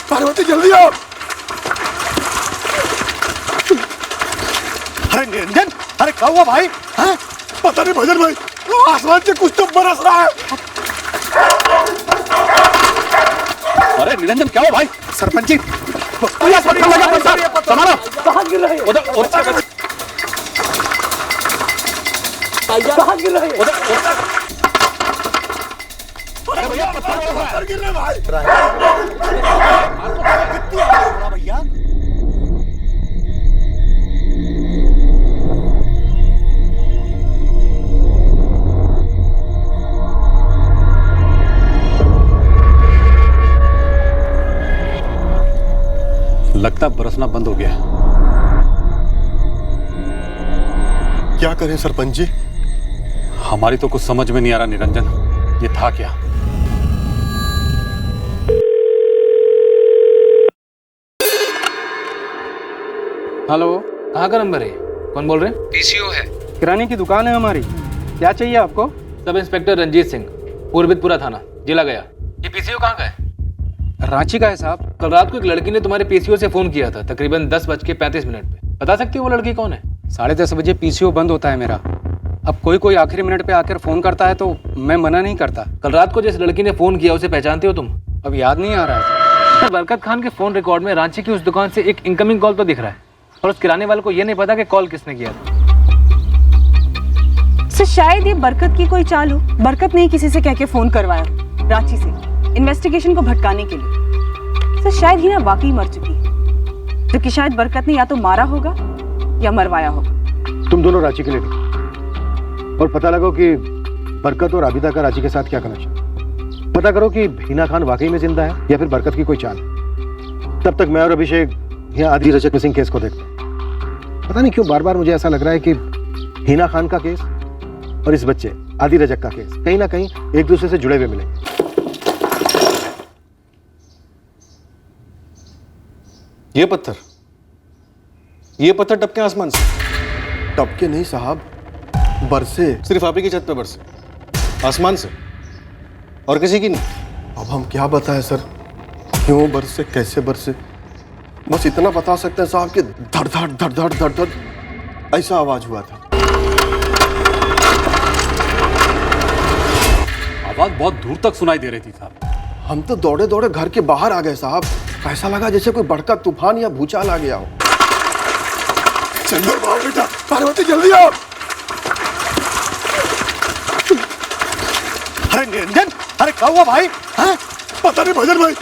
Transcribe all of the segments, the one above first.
पार्वती जल्दी आओ। अरे निरंजन, अरे क्या हुआ भाई? हाँ? पता नहीं भजन भाई, आसमान से कुछ तो बरस रहा है। अरे निरंजन क्या हुआ भाई? सरपंच जी पत्थर लगा, पत्थर संभालो। कहाँ गिर रहे हैं? उधर कहाँ गिर रहे हैं? अरे भैया पत्थर गिर रहे भाई। भैया लगता बरसना बंद हो गया। क्या करें सरपंच जी? हमारी तो कुछ समझ में नहीं आ रहा निरंजन, ये था क्या? हेलो, कहाँ का नंबर है? कौन बोल रहे हैं? पीसीओ है, किराने की दुकान है हमारी। क्या चाहिए आपको? सब इंस्पेक्टर रंजीत सिंह, पूर्वितपुरा थाना, जिला गया। ये पीसीओ कहाँ का है? रांची का है साहब। कल रात को एक लड़की ने तुम्हारे पीसीओ से फोन किया था, तकरीबन 10:35 पे। बता सकती हो वो लड़की कौन है? 10:30 बजे पीसीओ बंद होता है मेरा। अब कोई आखिरी मिनट पे आकर फोन करता है तो मैं मना नहीं करता। कल रात को जिस लड़की ने फोन किया उसे पहचानते हो तुम? अब याद नहीं आ रहा है। बरकत खान के फोन रिकॉर्ड में रांची की उस दुकान से एक इनकमिंग कॉल तो दिख रहा है, और उस किराने वाले को ये नहीं पता कि कॉल किसने किया था। सर शायद ये बरकत की कोई चाल हो। बरकत ने किसी से कह के फोन करवाया रांची से, इन्वेस्टिगेशन को भटकाने के लिए। सर शायद हिना वाकई मर चुकी है, जो कि शायद बरकत ने या तो मारा होगा या मरवाया होगा। तुम दोनों रांची के लिए निकलो और पता लगाओ कि बरकत और आबिदा का रांची के साथ क्या कनेक्शन। पता करो कि हिना खान वाकई में जिंदा है या फिर बरकत की कोई चाल है। तब तक मैं और अभिषेक यहाँ आदि रजक मिसिंग केस को देखते हैं। पता नहीं क्यों बार बार मुझे ऐसा लग रहा है कि हिना खान का केस और इस बच्चे आदि रजक का केस कहीं ना कहीं एक दूसरे से जुड़े हुए मिलेंगे। ये पत्थर टपके आसमान से? टपके नहीं साहब, बरसे। सिर्फ आप ही की छत पे बरसे, आसमान से, और किसी की नहीं। अब हम क्या बताएं सर, क्यों बरसे, कैसे बरसे? बस इतना बता सकते हैं साहब कि धड़ धड़ धड़ धड़ धड़ धड़ ऐसा आवाज हुआ था। आवाज बहुत दूर तक सुनाई दे रही थी साहब। हम तो दौड़े दौड़े घर के बाहर आ गए साहब। ऐसा लगा जैसे कोई बड़का तूफान या भूचाल आ गया हो। चंदर बाबू बेटा, पार्वती जल्दी आओ। अरे निरंजन, अरे क्या हुआ भाई? हाँ? पता नहीं भजन भाई,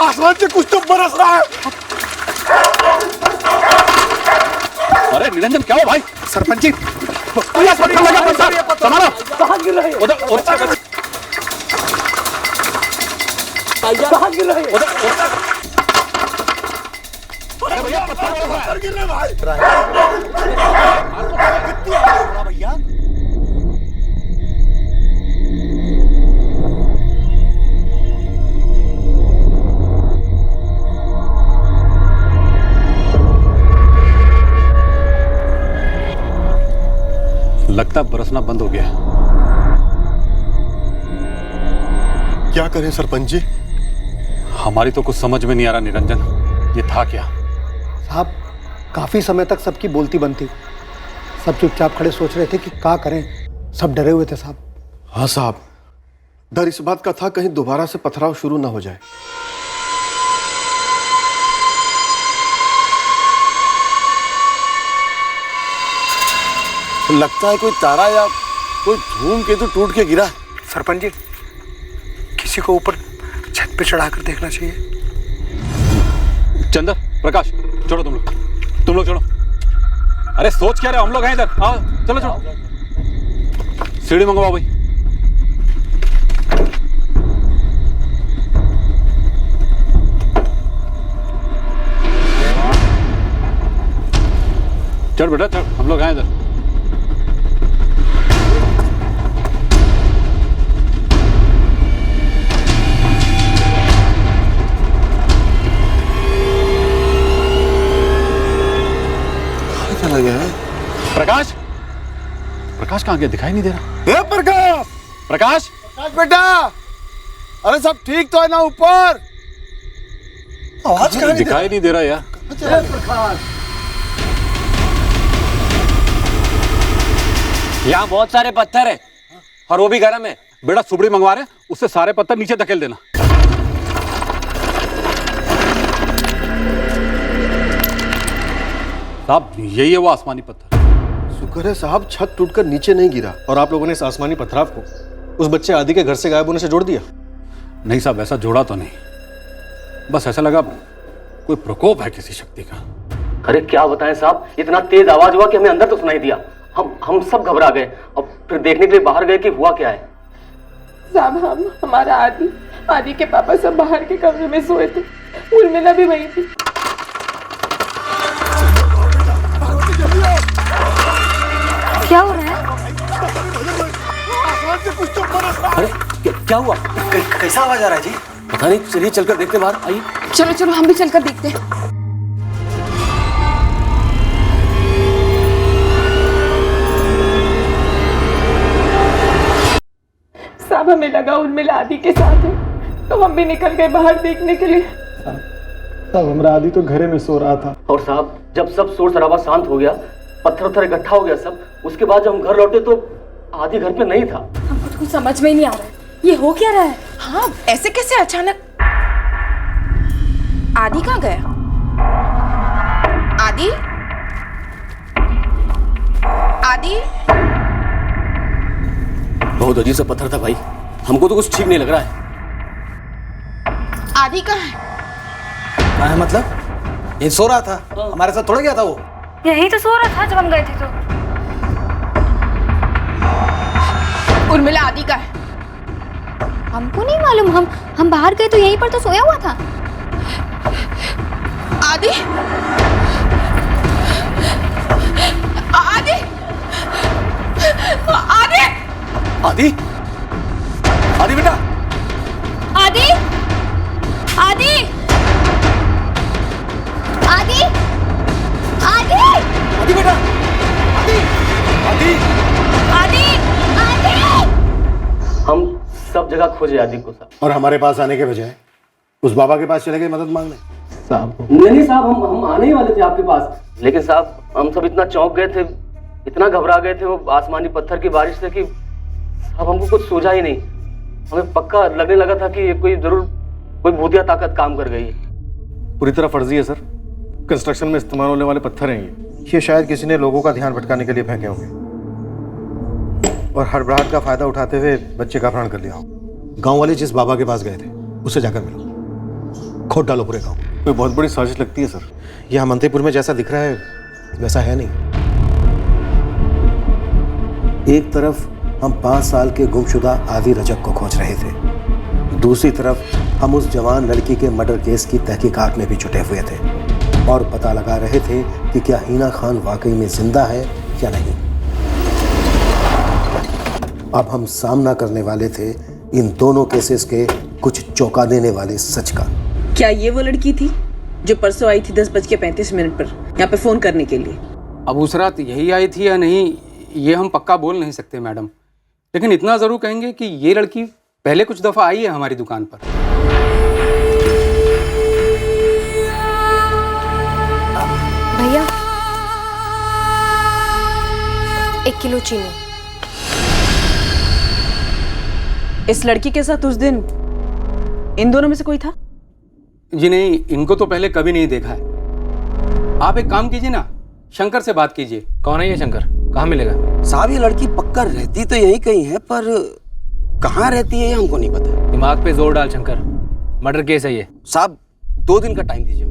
आसमान से कुछ तो बरस रहा है। अरे निरंजन क्या हुआ भाई? सरपंच जी पत्थर लगा, पत्थर संभालो। कहाँ गिर रहे हैं? उधर कहाँ गिर रहे हैं? अरे भैया पत्थर गिर रहे भाई। भैया लगता बरसना बंद हो गया। क्या करें सरपंच जी? हमारी तो कुछ समझ में नहीं आ रहा निरंजन, ये था क्या? साहब काफी समय तक सबकी बोलती बनती, सब चुपचाप खड़े सोच रहे थे कि क्या करें। सब डरे हुए थे साहब। हाँ साहब, डर इस बात का था कहीं दोबारा से पथराव शुरू ना हो जाए। लगता है कोई तारा या कोई धूमकेतु टूट के गिरा। सरपंच जी, किसी को ऊपर छत पे चढ़ाकर देखना चाहिए। चंदर, प्रकाश, छोड़ो तुम लोग छोड़ो। अरे सोच क्या रहे हो? हम लोग हैं इधर, आओ चलो चलो। सीढ़ी मंगवाओ भाई। चल बेटा चल, हम लोग हैं इधर। चला गया है। प्रकाश, प्रकाश कहाँ गया? दिखाई नहीं दे रहा। ए प्रकाश, प्रकाश, प्रकाश बेटा, अरे सब ठीक तो है ना ऊपर? आवाज कहाँ नहीं दिखाई नहीं दे रहा यार। यहाँ बहुत सारे पत्थर है और वो भी गर्म है। बेटा सुबड़ी मंगवा रहे हैं, उससे सारे पत्थर नीचे धकेल देना। साहब यही है वो आसमानी पत्थर। शुक्र है साहब छत टूटकर नीचे नहीं गिरा। और आप लोगों ने इस आसमानी पथराव को उस बच्चे आदि के घर से गायब होने से जोड़ दिया? नहीं साहब, ऐसा जोड़ा तो नहीं, बस ऐसा लगा कोई प्रकोप है किसी शक्ति का। अरे क्या बताएं साहब, इतना तेज आवाज हुआ कि हमें अंदर तो सुनाई दिया। हम सब घबरा गए और फिर देखने के लिए बाहर गए कि हुआ क्या है। साहब हमारा आदि के पापा सब बाहर के कमरे में सोए थे, उर्मिला भी वही थी। क्या हो रहा है? अरे क्या हुआ? कैसा आवाज आ रहा है जी? पता नहीं, चलिए चलकर देखते बाहर। आइए चलो चलो हम भी चलकर देखते हैं। साहब हमें लगा उर्मिला आदि के साथ है, तो हम भी निकल गए बाहर देखने के लिए। साहब हमारा आदि तो घरे में सो रहा था। और साहब जब सब शोर शराबा शांत हो गया, पत्थर उत्थर इकट्ठा हो गया सब, उसके बाद जब हम घर लौटे तो आदि घर पे नहीं था। हमको तो कुछ समझ में ही नहीं आ रहा है, ये हो क्या रहा है? हाँ ऐसे कैसे अचानक? आदि कहाँ गया? आदि आदि बहुत अजीब सा पत्थर था भाई, हमको तो कुछ ठीक नहीं लग रहा है। आदि कहाँ है? कहाँ है मतलब? ये सो रहा था, हमारे साथ थोड़ा गया था वो। यही तो सो रहा था जब हम गए थे तो। उर्मिला आदि का है? हमको नहीं मालूम, हम बाहर गए तो यहीं पर तो सोया हुआ था। आदि आदि आदि आदि आदि बेटा, आदि आदि आदि आदि आदि बेटा, आदि आदि आदि आदि। हम सब जगह खोजे आदि को साहब। और हमारे पास आने के बजाय उस बाबा के पास चले गए मदद मांगने। साहब नहीं साहब, हम आने ही वाले थे आपके पास, लेकिन साहब हम सब इतना चौंक गए थे, इतना घबरा गए थे वो आसमानी पत्थर की बारिश से कि साहब हमको कुछ सूझा ही नहीं। हमें पक्का लगने लगा था कि ये कोई जरूर कोई भूतिया ताकत काम कर गई है। पूरी तरह फर्जी है सर, कंस्ट्रक्शन में इस्तेमाल होने वाले पत्थर हैं ये शायद किसी ने लोगों का ध्यान भटकाने के लिए फेंके होंगे और हड़बड़ाहट का फायदा उठाते हुए बच्चे का अपहरण कर लिया हो। गांव वाले जिस बाबा के पास गए थे उससे जाकर मिलो, खोद डालो पूरे गांव। कोई बहुत बड़ी साजिश लगती है सर। यह मंत्रीपुर में जैसा दिख रहा है वैसा है नहीं। एक तरफ हम 5 साल के गुमशुदा आदि रजक को खोज रहे थे, दूसरी तरफ हम उस जवान लड़की के मर्डर केस की तहकीकात में भी जुटे हुए थे और पता लगा रहे थे कि क्या हिना खान वाकई में जिंदा है या नहीं। अब हम सामना करने वाले थे इन दोनों केसेस के कुछ चौंका देने वाले सच का। क्या ये वो लड़की थी जो परसों आई थी 10:35 पर यहाँ पे फोन करने के लिए? अब उस रात यही आई थी या नहीं ये हम पक्का बोल नहीं सकते मैडम, लेकिन इतना ज़रूर कहेंगे कि ये लड़की पहले कुछ दफ़ा आई है हमारी दुकान पर। भैया 1 किलो चीनी। इस लड़की के साथ उस दिन इन दोनों में से कोई था? जी नहीं, इनको तो पहले कभी नहीं देखा है। आप एक काम कीजिए ना, शंकर से बात कीजिए। कौन है ये शंकर? कहाँ मिलेगा? साहब ये लड़की पक्का रहती तो यहीं कहीं है, पर कहाँ रहती है ये हमको नहीं पता। दिमाग पे जोर डाल शंकर, मर्डर केस है ये। साहब 2 दिन का टाइम दीजिए,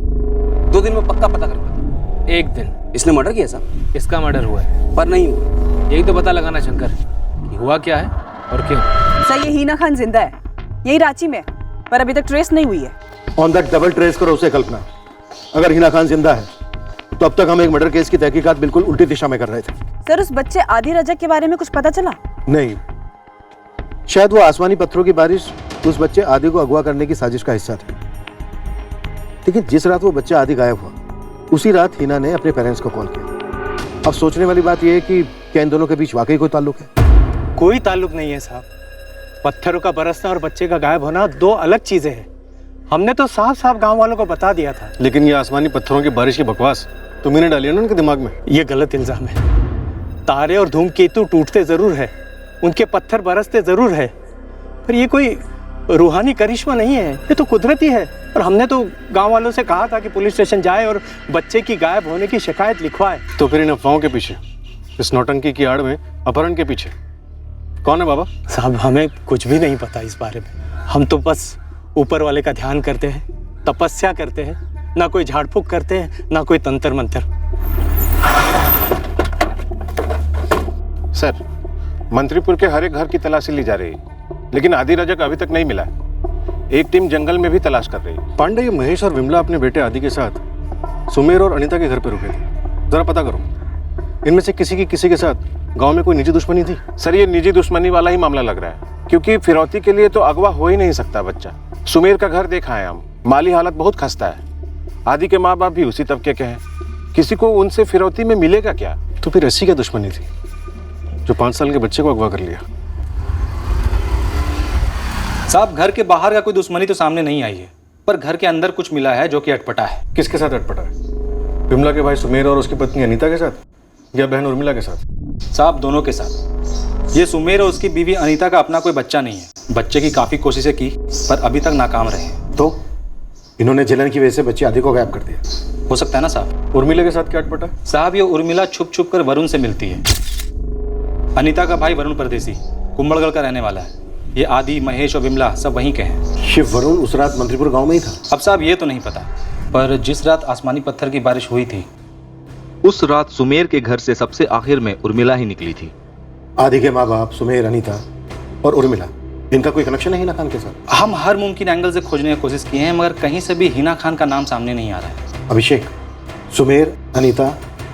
2 दिन में पक्का पता करके बताओ। 1 दिन? इसने मर्डर किया साहब? इसका मर्डर हुआ है पर नहीं हुआ। यही तो पता लगाना शंकर कि हुआ क्या है और क्यों। सर ये हीना खान जिंदा है, यही रांची में, पर अभी तक ट्रेस नहीं हुई है। ऑन दैट डबल ट्रेस करो उसे कल्पना। अगर हिना खान जिंदा है तो अब तक हम एक मर्डर केस की तहकीकात बिल्कुल उल्टी दिशा में कर रहे थे। सर उस बच्चे आदि रजक के बारे में कुछ पता चला? नहीं, शायद वो आसमानी पत्थरों की बारिश उस बच्चे आदि को अगवा करने की साजिश का हिस्सा थी। लेकिन जिस रात वो बच्चा आदि गायब हुआ उसी रात हिना ने अपने पेरेंट्स को कॉल किया। अब सोचने वाली बात यह है कि क्या इन दोनों के बीच वाकई कोई ताल्लुक है? कोई ताल्लुक नहीं है साहब। पत्थरों का बरसना और बच्चे का गायब होना 2 अलग चीजें हैं। हमने तो साफ साफ गांव वालों को बता दिया था। लेकिन ये आसमानी पत्थरों की बारिश की बकवास तुमने डाली है ना उनके दिमाग में। ये गलत इल्जाम है। तारे और धूमकेतु टूटते जरूर है, उनके पत्थर बरसते जरूर है, पर ये कोई रूहानी करिश्मा नहीं है, ये तो कुदरती है। और हमने तो गांव वालों से कहा था कि पुलिस स्टेशन जाए और बच्चे की गायब होने की शिकायत लिखवाए। तो फिर इन अफवाहों के पीछे, इस नौटंकी की आड़ में, अपहरण के पीछे कौन है बाबा? साहब हमें कुछ भी नहीं पता इस बारे में। हम तो बस ऊपर वाले का ध्यान करते हैं, तपस्या करते हैं, ना कोई झाड़ फूक करते हैं, ना कोई तंत्र मंत्र। सर, मंत्रीपुर के हर एक घर की तलाशी ली जा रही है, लेकिन आदि रजक अभी तक नहीं मिला है। एक टीम जंगल में भी तलाश कर रही है। पांडे, ये महेश और विमला अपने बेटे आदि के साथ सुमेर और अनीता के घर पे रुके थे। जरा पता करो, इनमें से किसी के साथ गांव में कोई निजी दुश्मनी थी? सर, ये निजी दुश्मनी वाला ही मामला लग रहा है, क्योंकि फिरौती के लिए तो अगवा हो ही नहीं सकता बच्चा। सुमेर का घर देखा है हम, माली हालत बहुत खस्ता है। आदि के माँ बाप भी उसी तबके के हैं, किसी को उनसे फिरौती में मिलेगा क्या? तो फिर ऐसी क्या दुश्मनी थी जो 5 साल के बच्चे को अगवा कर लिया? साहब, घर के बाहर का कोई दुश्मनी तो सामने नहीं आई है, पर घर के अंदर कुछ मिला है जो कि अटपटा है। किसके साथ अटपटा है? विमला के भाई सुमेर और उसकी पत्नी अनीता के साथ, या बहन उर्मिला के साथ? साहब, दोनों के साथ। ये सुमेर और उसकी बीवी अनीता का अपना कोई बच्चा नहीं है। बच्चे की काफी कोशिशें की, पर अभी तक नाकाम रहे। तो इन्होंने जलन की वजह से बच्चे आदि को गायब कर दिया। हो सकता है ना साहब। उर्मिला के साथ क्या अटपटा? साहब, ये उर्मिला छुप छुप कर वरुण से मिलती है। अनीता का भाई वरुण परदेसी कुंभलगढ़ का रहने वाला है। ये आदि, महेश और विमला सब वहीं के हैं। शिव वरुण उस रात मंत्रीपुर गांव में ही था? अब साहब ये तो नहीं पता, पर जिस रात आसमानी पत्थर की बारिश हुई थी, उस रात सुमेर के घर से सबसे आखिर में उर्मिला ही निकली थी। आदि के माँ बाप सुमेर, अनीता और उर्मिला, इनका कोई कनेक्शन है हिना खान के साथ? हम हर मुमकिन एंगल से खोजने की कोशिश किए हैं, मगर कहीं से भी हिना खान का नाम सामने नहीं आ रहा है। अभिषेक, सुमेर, अनीता,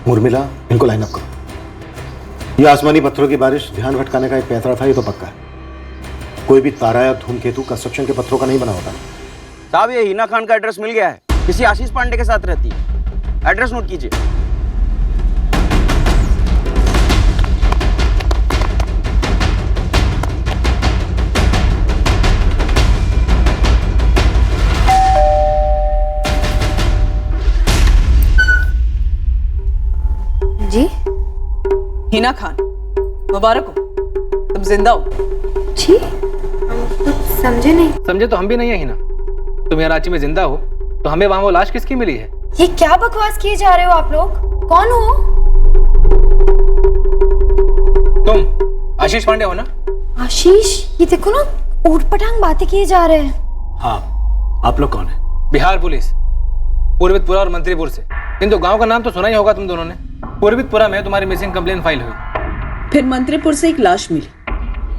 उर्मिला, इनको लाइन अप करो। ये आसमानी पत्थरों की बारिश ध्यान भटकाने का एक पैंतरा था, ये तो पक्का है। कोई भी तारा या धूमकेतु कंस्ट्रक्शन के पत्थरों का नहीं बना होता। साहब, ये हिना खान का एड्रेस मिल गया है, किसी आशीष पांडे के साथ रहती है। एड्रेस नोट कीजिए। जी? हिना खान, मुबारक हो, तुम जिंदा हो। जी? हम कुछ समझे नहीं। समझे तो हम भी नहीं है हिना। तुम यहाँ रांची में जिंदा हो, तो हमें वहां वो लाश किसकी मिली है? ये क्या बकवास किए जा रहे हो आप लोग? कौन हो तुम? आशीष पांडे हो ना? आशीष? ये देखो ना, ऊटपटांग बातें किए जा रहे हैं। हाँ, आप लोग कौन है? बिहार पुलिस, पूर्वितपुरा और मंत्रीपुर से। किंतु गांव का नाम तो सुना ही होगा तुम दोनों ने। पूर्वितपुरा में तुम्हारी मिसिंग कंप्लेन फाइल हुई। फिर मंत्रीपुर से एक लाश मिली,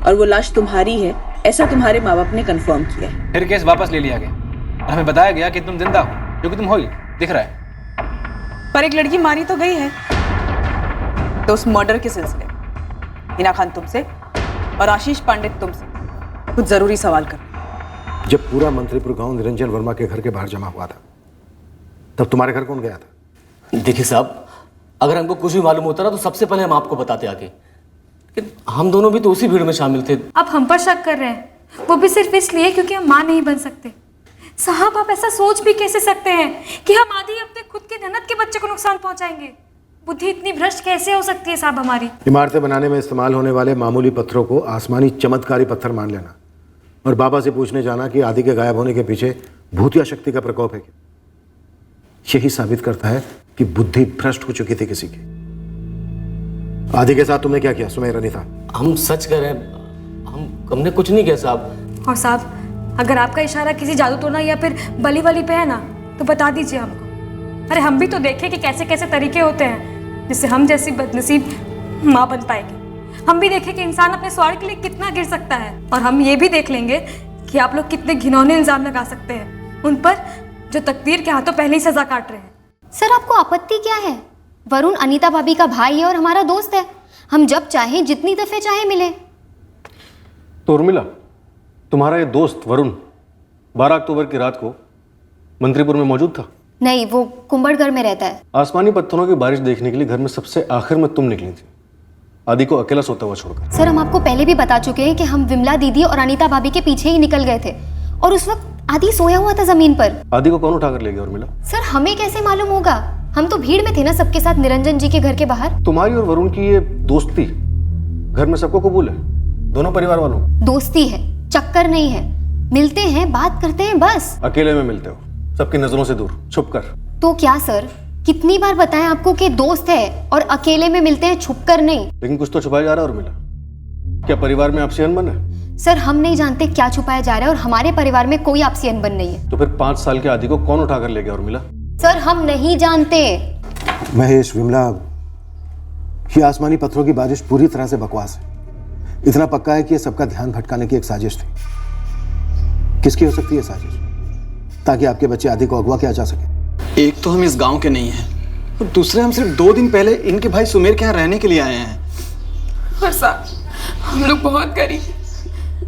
और वो लाश तुम्हारी है, ऐसा तुम्हारे माँ बाप ने कंफर्म किया है। फिर केस वापस ले लिया गया। हमें बताया गया कि तुम जिंदा हो, जो कि तुम हो ही, दिख रहा है। पर एक लड़की मारी तो गई है। तो उस मर्डर के सिलसिले में हिना खान तुमसे और आशीष पांडे तुमसे कुछ जरूरी सवाल कर। जब पूरा मंत्रीपुर गांव निरंजन वर्मा के घर के बाहर जमा हुआ था, तब तुम्हारे घर कौन गया था? देखिए साहब, अगर हमको कुछ भी मालूम होता ना तो सबसे पहले हम आपको बताते आगे। हम दोनों भी तो उसी भीड़ में शामिल थे। अब हम पर शक कर रहे हैं, वो भी सिर्फ इसलिए क्योंकि हम मां नहीं बन सकते। साहब, आप ऐसा सोच भी कैसे सकते हैं कि हम आदि अपने खुद के ननद के बच्चे को नुकसान पहुंचाएंगे? बुद्धि इतनी भ्रष्ट कैसे हो सकती है साहब हमारी? इमारतें बनाने में इस्तेमाल होने वाले मामूली पत्थरों को आसमानी चमत्कारी पत्थर मान लेना और बाबा से पूछने जाना कि आदि के गायब होने के पीछे भूतिया शक्ति का प्रकोप है क्या, यही साबित करता है कि बुद्धि भ्रष्ट हो चुकी थी किसी की। आदि के साथ तुमने क्या किया सुमेर, अनीता? हम सच कह रहे हैं, हमने कुछ नहीं किया साहब। और साहब, अगर आपका इशारा किसी जादू टोना या फिर बली वली पे है ना, तो बता दीजिए हमको। अरे हम भी तो देखें कि कैसे कैसे तरीके होते हैं जिससे हम जैसी बदनसीब माँ बन पाएगी। हम भी देखें कि इंसान अपने स्वार्थ के लिए कितना गिर सकता है, और हम ये भी देख लेंगे कि आप लोग कितने घिनौने इल्जाम लगा सकते हैं उन पर जो तकदीर के हाथों पहले ही सजा काट रहे हैं। सर, आपको आपत्ति क्या है? वरुण अनीता भाभी का भाई है और हमारा दोस्त है। हम जब चाहें जितनी दफे चाहे मिले। तो उर्मिला, तुम्हारा ये दोस्त वरुण 12 अक्टूबर की रात को मंत्रीपुर में मौजूद था? नहीं, वो कुंभलगढ़ में रहता है। आसमानी पत्थरों की बारिश देखने के लिए घर में सबसे आखिर में तुम निकली थी, आदि को अकेला सोता हुआ छोड़कर। सर, हम आपको पहले भी बता चुके हैं कि हम विमला दीदी और अनीता भाभी के पीछे ही निकल गए थे, और उस वक्त आदि सोया हुआ था जमीन पर। आदि को कौन उठा कर ले गया उर्मिला? सर हमें कैसे मालूम होगा, हम तो भीड़ में थे ना सबके साथ निरंजन जी के घर के बाहर। तुम्हारी और वरुण की ये दोस्ती घर में सबको कबूल है, दोनों परिवार वालों? दोस्ती है, चक्कर नहीं है, मिलते हैं, बात करते हैं बस। अकेले में मिलते हो, सबकी नजरों से दूर, छुप कर। तो क्या सर, कितनी बार बताएं आपको कि दोस्त है और अकेले में मिलते हैं, छुप कर नहीं। लेकिन कुछ तो छुपाया जा रहा है उर्मिला, क्या परिवार में आपसी अनबन है? सर हम नहीं जानते क्या छुपाया जा रहा है और हमारे परिवार में कोई आपसी अनबन नहीं है। तो फिर 5 साल के आदि को कौन उठा कर ले गया उर्मिला? सर हम नहीं जानते। महेश, विमला, ये आसमानी पत्थरों की बारिश पूरी तरह से बकवास है। इतना पक्का है कि ये सबका ध्यान भटकाने की एक साजिश थी। किसकी हो सकती है साजिश? ताकि आपके बच्चे आदि को अगवा किया जा सके। एक तो हम इस गांव के नहीं हैं और दूसरे हम सिर्फ 2 दिन पहले इनके भाई सुमेर के यहाँ रहने के लिए आए हैं। और साहब हम लोग बहुत गरीब,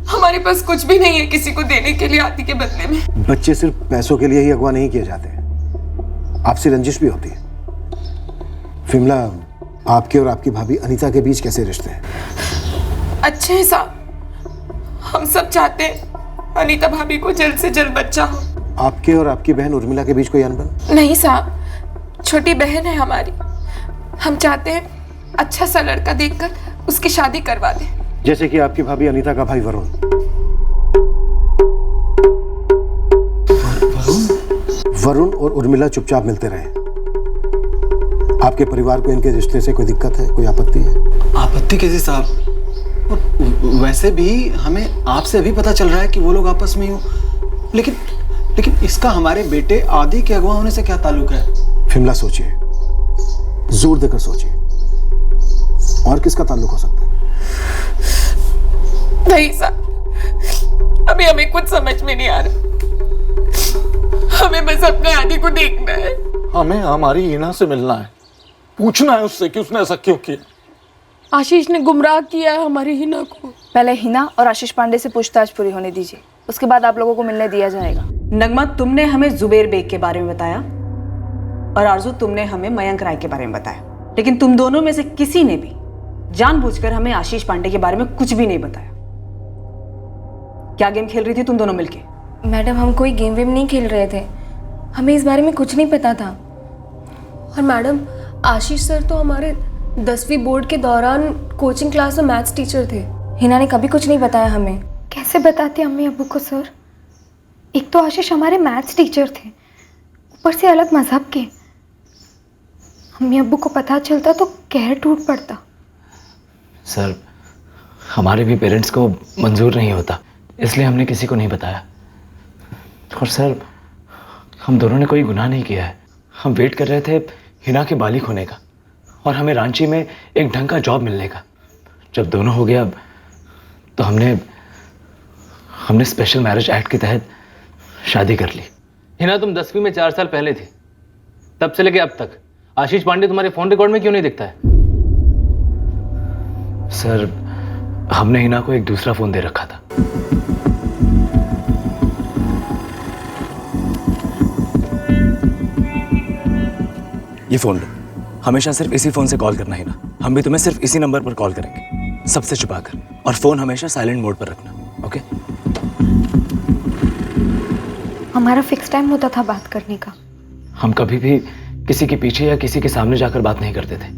हमारे पास कुछ भी नहीं है किसी को देने के लिए आदि के बदले में। बच्चे सिर्फ पैसों के लिए ही अगवा नहीं किए जाते, आपसी रंजिश भी होती है। विमला, आपके और आपकी भाभी अनीता के बीच कैसे रिश्ते हैं? अच्छे हैं साहब, हम सब चाहते हैं अनीता भाभी को जल्द से जल्द बच्चा हो। आपके और आपकी बहन उर्मिला के बीच कोई अनबन? नहीं साहब, छोटी बहन है हमारी, हम चाहते हैं अच्छा सा लड़का देखकर उसकी शादी करवा दें। जैसे कि आपकी भाभी अनीता का भाई वरुण। वरुण और उर्मिला चुपचाप मिलते रहे। आपके परिवार को इनके रिश्ते से कोई दिक्कत है, कोई आपत्ति है? आपत्ति कैसी साहब? और वैसे भी हमें आपसे अभी पता चल रहा है कि वो लोग आपस में हो, लेकिन इसका हमारे बेटे आदि के अगवा होने से क्या ताल्लुक है? विमला सोचिए, जोर देकर सोचिए, और किसका ताल्लुक हो सकता है? नहीं साहब, अभी हमें कुछ समझ में नहीं आ रहा, हमें बस अपने आदि को देखना है। हमें हमारी हिना से मिलना है, पूछना है उससे कि उसने ऐसा क्यों किया। आशीष ने गुमराह किया है हमारी हिना को। पहले हिना और आशीष पांडे से पूछताछ पूरी होने दीजिए, उसके बाद आप लोगों को मिलने दिया जाएगा। नगमा, तुमने हमें जुबेर बेग के बारे में बताया और आरजू तुमने हमें मयंक राय के बारे में बताया, लेकिन तुम दोनों में से किसी ने भी जानबूझकर हमें आशीष पांडे के बारे में कुछ भी नहीं बताया। क्या गेम खेल रही थी तुम दोनों मिलके? मैडम हम कोई गेम वेम नहीं खेल रहे थे, हमें इस बारे में कुछ नहीं पता था। और मैडम आशीष सर तो हमारे 10वीं बोर्ड के दौरान कोचिंग क्लास में मैथ्स टीचर थे, हिना ने कभी कुछ नहीं बताया हमें। कैसे बताते अम्मी अब्बू को सर? एक तो आशीष हमारे मैथ्स टीचर थे, ऊपर से अलग मजहब के। अम्मी अब्बू को पता चलता तो कहर टूट पड़ता। सर हमारे भी पेरेंट्स को मंजूर नहीं होता, इसलिए हमने किसी को नहीं बताया। और सर हम दोनों ने कोई गुनाह नहीं किया है, हम वेट कर रहे थे हिना के बालिग होने का और हमें रांची में एक ढंग का जॉब मिलने का। जब दोनों हो गया तो हमने स्पेशल मैरिज एक्ट के तहत शादी कर ली। हिना तुम 10वीं में 4 साल पहले थी, तब से लेके अब तक आशीष पांडे तुम्हारे फोन रिकॉर्ड में क्यों नहीं दिखता है? सर हमने हिना को एक दूसरा फोन दे रखा था। ये फोन लो, हमेशा सिर्फ इसी फोन से कॉल करना ही ना, हम भी तुम्हें सिर्फ इसी नंबर पर कॉल करेंगे, सबसे छुपाकर, और फोन हमेशा साइलेंट मोड पर रखना, ओके? हमारा फिक्स टाइम होता था बात करने का। हम कभी भी किसी के पीछे या किसी के सामने जाकर बात नहीं करते थे,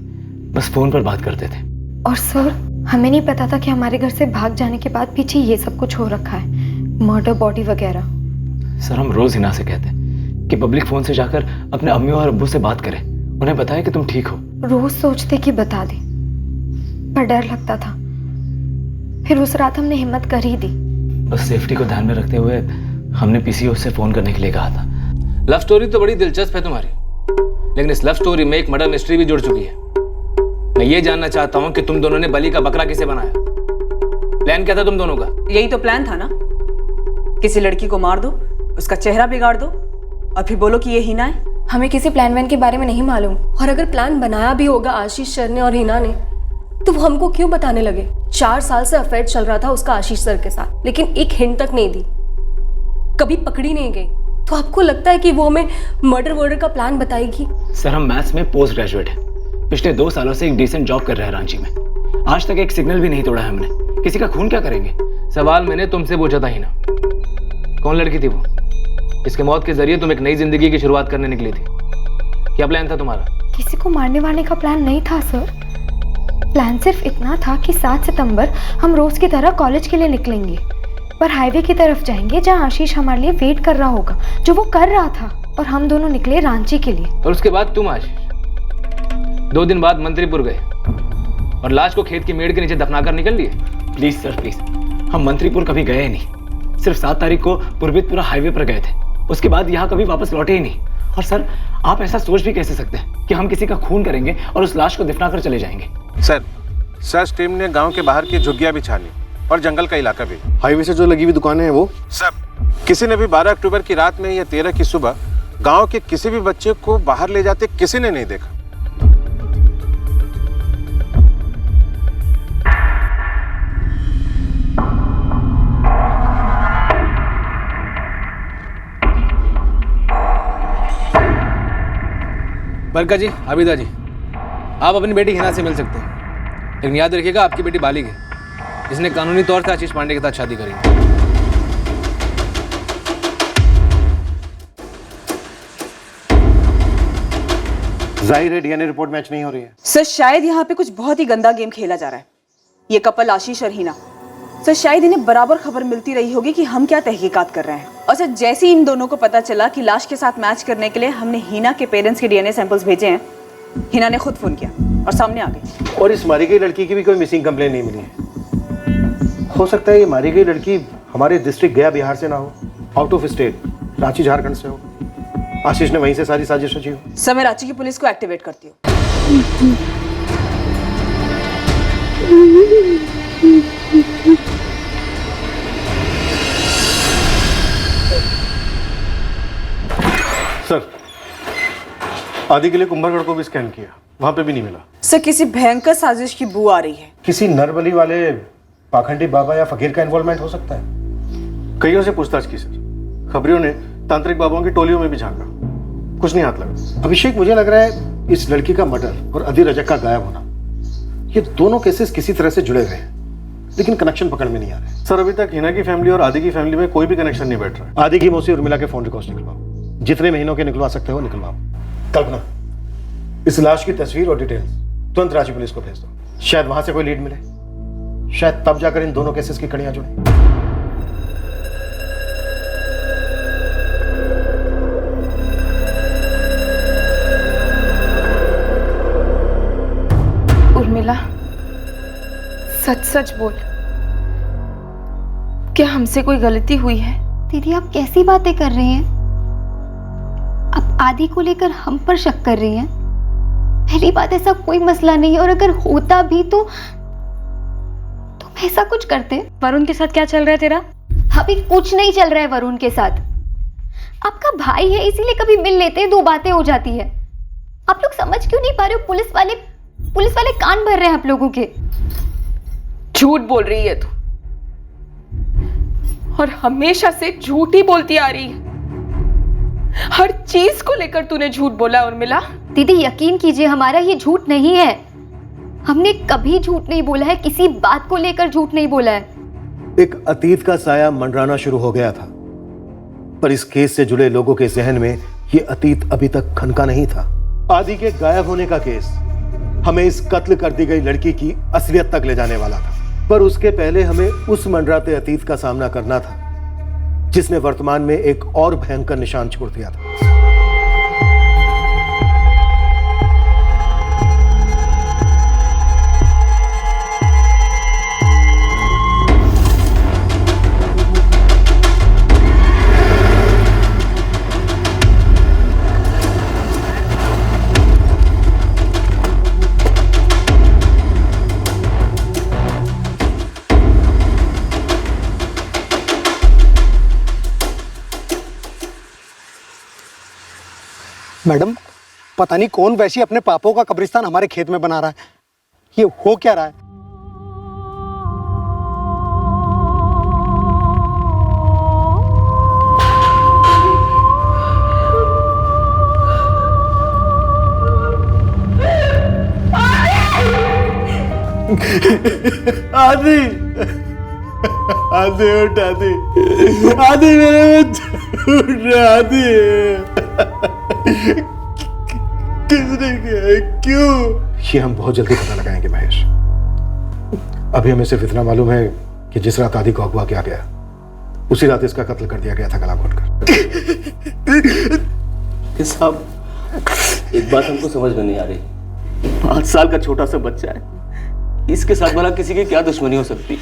बस फोन पर बात करते थे। और सर हमें नहीं पता था कि हमारे घर से भाग जाने के बाद पीछे ये सब कुछ हो रखा है, मर्डर बॉडी वगैरह। सर हम रोज हिना से कहते हैं कि पब्लिक फोन से जाकर अपने अम्मी और अब्बू से बात करें, उन्हें बताएं कि तुम ठीक हो। रोज सोचते कि बता दे, पर डर लगता था। फिर उस रात हमने हिम्मत कर ही दी। बस सेफ्टी को ध्यान में रखते हुए हमने पीसीओ से फोन करने के लिए कहा था। लव स्टोरी तो बड़ी दिलचस्प है तुम्हारी, लेकिन इस लव स्टोरी में एक मर्डर मिस्ट्री भी जुड़ चुकी है। मैं ये जानना चाहता हूँ कि तुम दोनों ने बलि का बकरा किसे बनाया? प्लान क्या था तुम दोनों का? यही तो प्लान था ना, किसी लड़की को मार दो, उसका चेहरा बिगाड़ दो और फिर बोलो कि ये हिना है। हमें किसी प्लान वैन के बारे में नहीं मालूम, और अगर प्लान बनाया भी होगा आशीष सर ने और हिना ने, तो वो हमको क्यों बताने लगे? 4 साल से अफेयर चल रहा था उसका आशीष सर के साथ, लेकिन एक हिंट तक नहीं दी, कभी पकड़ी नहीं गई। तो आपको लगता है कि वो हमें मर्डर का प्लान बताएगी? सर हम मैथ्स में पोस्ट ग्रेजुएट हैं, पिछले 2 सालों से एक डिसेंट जॉब कर रहे हैं रांची में, आज तक एक सिग्नल भी नहीं तोड़ा है हमने। किसी का खून क्या करेंगे? सवाल मैंने तुमसे पूछा था हिना, कौन लड़की थी वो? इसके मौत के जरिए तुम एक नई जिंदगी की शुरुआत करने निकली थी। क्या प्लान था तुम्हारा? किसी को मारने वारने का प्लान नहीं था सर। प्लान सिर्फ इतना था कि 7 सितंबर हम रोज की तरह कॉलेज के लिए निकलेंगे, पर हाईवे की तरफ जाएंगे जहां आशीष हमारे लिए वेट कर रहा होगा, जो वो कर रहा था, और हम दोनों निकले रांची के लिए। और उसके बाद तुम आशीष 2 दिन बाद मंत्रीपुर गए और लाश को खेत की मेड़ के नीचे दफनाकर निकल लिए। प्लीज सर प्लीज, हम मंत्रीपुर कभी गए नहीं। सिर्फ 7 तारीख को पुरबितपुरा हाईवे पर गए थे, उसके बाद यहाँ कभी वापस लौटे ही नहीं। और सर, आप ऐसा सोच भी कैसे सकते हैं कि हम किसी का खून करेंगे और उस लाश को दफनाकर चले जाएंगे? सर, सर्च टीम ने गांव के बाहर की झुग्गियां भी छानी और जंगल का इलाका भी। हाईवे से जो लगी हुई दुकानें हैं वो? सर, किसी ने भी 12 अक्टूबर की रात में या 13 की सुबह गांव के किसी भी बच्चे को बाहर ले जाते किसी ने नहीं देखा। बरका जी, आबिदा जी, आप अपनी बेटी हिना से मिल सकते हैं, लेकिन याद रखिएगा आपकी बेटी बालिग है, जिसने कानूनी तौर से आशीष पांडे के साथ शादी करी है। जाहिर है डीएनए रिपोर्ट मैच नहीं हो रही है। सर शायद यहाँ पे कुछ बहुत ही गंदा गेम खेला जा रहा है। ये कपल आशीष और हिना, सर शायद इन्हें बराबर खबर मिलती रही होगी कि हम क्या तहकीकात कर रहे हैं। और सर जैसे ही इन दोनों को पता चला कि लाश के साथ मैच करने के लिए हमने हिना के पेरेंट्स के डीएनए सैंपल्स भेजे हैं, हिना ने खुद फोन किया और सामने आ गई। और इस मारी गई लड़की की भी कोई मिसिंग कंप्लेन नहीं मिली है। हो सकता है ये मारी गई लड़की हमारे डिस्ट्रिक्ट गया बिहार से ना हो, out of state Ranchi Jharkhand से हो। आशीष ने वहीं से सारी साजिश रची हो। सर मैं रांची की पुलिस को एक्टिवेट करती हूँ। सर, आदि के लिए कुंभरगढ़ को भी स्कैन किया, वहां पे भी नहीं मिला। सर किसी भयंकर साजिश की बू आ रही है। किसी नरबली वाले पाखंडी बाबा या फकीर का इन्वॉल्वमेंट हो सकता है। कईयों से पूछताछ की सर, खबरियों ने तांत्रिक बाबाओं की टोलियों में भी झांका, कुछ नहीं हाथ लगा। अभिषेक, मुझे लग रहा है इस लड़की का मर्डर और अदी रजक का गायब होना, ये दोनों केसेस किसी तरह से जुड़े हुए हैं, लेकिन कनेक्शन पकड़ में नहीं आ रहे। सर अभी तक हिना की फैमिली और आदि की फैमिली में कोई भी कनेक्शन नहीं बैठ रहा है। आदि की मौसी उर्मिला के फोन रिकॉर्ड्स निकलवाओ, जितने महीनों के निकलवा सकते हो निकलवाओ। कल्पना, इस लाश की तस्वीर और डिटेल्स तुरंत रांची पुलिस को भेज दो। शायद वहां से कोई लीड मिले, शायद तब जाकर इन दोनों केसेस की कड़ियां जुड़े। उर्मिला, सच सच बोल, क्या हमसे कोई गलती हुई है? दीदी आप कैसी बातें कर रही हैं? आप आदि को लेकर हम पर शक कर रही हैं? पहली बात, ऐसा कोई मसला नहीं है, और अगर होता भी तो ऐसा कुछ करते। वरुण के साथ क्या चल रहा है तेरा? अभी कुछ नहीं चल रहा है वरुण के साथ। आपका भाई है इसीलिए कभी मिल लेते हैं, 2 बातें हो जाती है। आप लोग समझ क्यों नहीं पा रहे हो? पुलिस वाले कान भर रहे हैं आप लोगों के। झूठ बोल रही है तू, और हमेशा से झूठ ही बोलती आ रही है। हर चीज को लेकर तूने झूठ बोला उर्मिला। दीदी यकीन कीजिए, हमारा ये झूठ नहीं है। हमने कभी झूठ नहीं बोला है, किसी बात को लेकर झूठ नहीं बोला है। एक अतीत का साया मंडराना शुरू हो गया था, पर इस केस से जुड़े लोगों के जहन में ये अतीत अभी तक खनका नहीं था। आदि के गायब होने का केस हमें इस कत्ल कर दी गई लड़की की असलियत तक ले जाने वाला था, पर उसके पहले हमें उस मंडराते अतीत का सामना करना था जिसने वर्तमान में एक और भयंकर निशान छोड़ दिया था। मैडम, पता नहीं कौन वैसी अपने पापों का कब्रिस्तान हमारे खेत में बना रहा है। ये हो क्या रहा है? आदि, आधी उठा दी, आधी मेरे आधी किसने किया, क्यों? ये हम बहुत जल्दी पता लगाएंगे महेश। अभी हमें सिर्फ इतना मालूम है कि जिस रात आदि को अगवा किया गया उसी रात इसका कत्ल कर दिया गया था गला घोटकर। साहब, एक बात हमको समझ में नहीं आ रही, 5 साल का छोटा सा बच्चा है, इसके साथ भला किसी की क्या दुश्मनी हो सकती?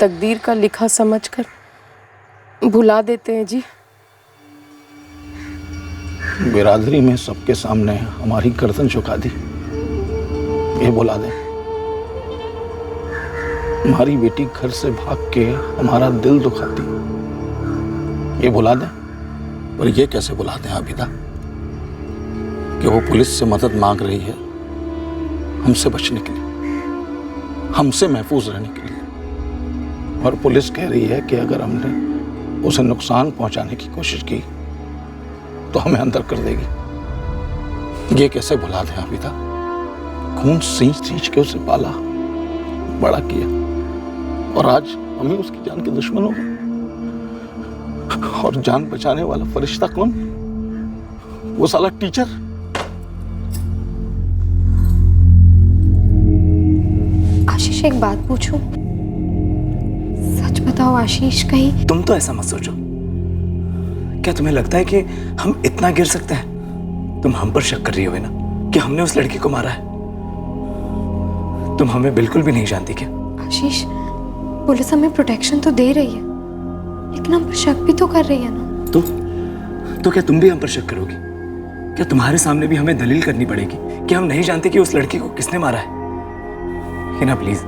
तकदीर का लिखा समझकर भुला देते हैं जी। बिरादरी में सबके सामने हमारी गर्दन झुका दी, ये बुला दे। हमारी बेटी घर से भाग के हमारा दिल दुखाती, ये बुला दे। और ये कैसे बुला दें आबिदा कि वो पुलिस से मदद मांग रही है हमसे बचने के लिए, हमसे महफूज रहने के लिए, और पुलिस कह रही है कि अगर हमने उसे नुकसान पहुंचाने की कोशिश की तो हमें अंदर कर देगी। ये कैसे भुला दें आबिदा? खून सींच सींच के उसे पाला, बड़ा किया, और आज हमें उसकी जान के दुश्मन हो गए। और जान बचाने वाला फरिश्ता कौन? वो साला टीचर। आशीष, एक बात पूछूं? सच बताओ आशीष, कहीं तुम तो ऐसा मत सोचो। क्या तुम्हें लगता है कि हम इतना गिर सकते हैं? तुम हम पर शक कर रही हो ना कि हमने उस लड़की को मारा है? तुम हमें बिल्कुल भी नहीं जानती क्या? आशीष, पुलिस हमें प्रोटेक्शन तो दे रही है, लेकिन हम पर शक भी तो कर रही है ना। तो क्या तुम भी हम पर शक करोगी? क्या तुम्हारे सामने भी हमें दलील करनी पड़ेगी कि हम नहीं जानते कि उस लड़की को किसने मारा है? हिना प्लीज,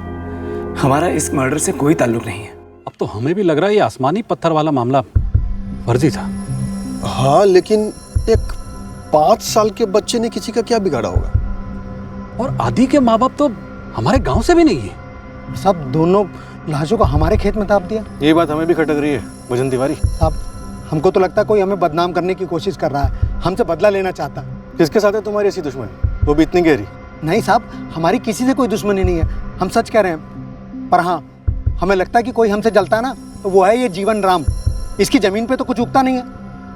हमारा इस मर्डर से कोई ताल्लुक नहीं है। अब तो हमें भी लग रहा है ये आसमानी पत्थर वाला मामला फर्जी था। हाँ, लेकिन एक 5 साल के बच्चे ने किसी का क्या बिगाड़ा होगा? और आदि के माँ बाप तो हमारे गांव से भी नहीं है। सब दोनों लाशों को हमारे खेत में दाब दिया। ये बात हमें भी खटक रही है भजन तिवारी। साहब, हमको तो लगता है कोई हमें बदनाम करने की कोशिश कर रहा है, हमसे बदला लेना चाहता। किसके साथ है तुम्हारी ऐसी दुश्मनी, वो भी इतनी गहरी? नहीं साहब, हमारी किसी से कोई दुश्मनी नहीं है, हम सच कह रहे हैं। पर हाँ, हमें लगता है कि कोई हमसे जलता है ना, तो वो है ये जीवन राम। इसकी जमीन पे तो कुछ उगता नहीं है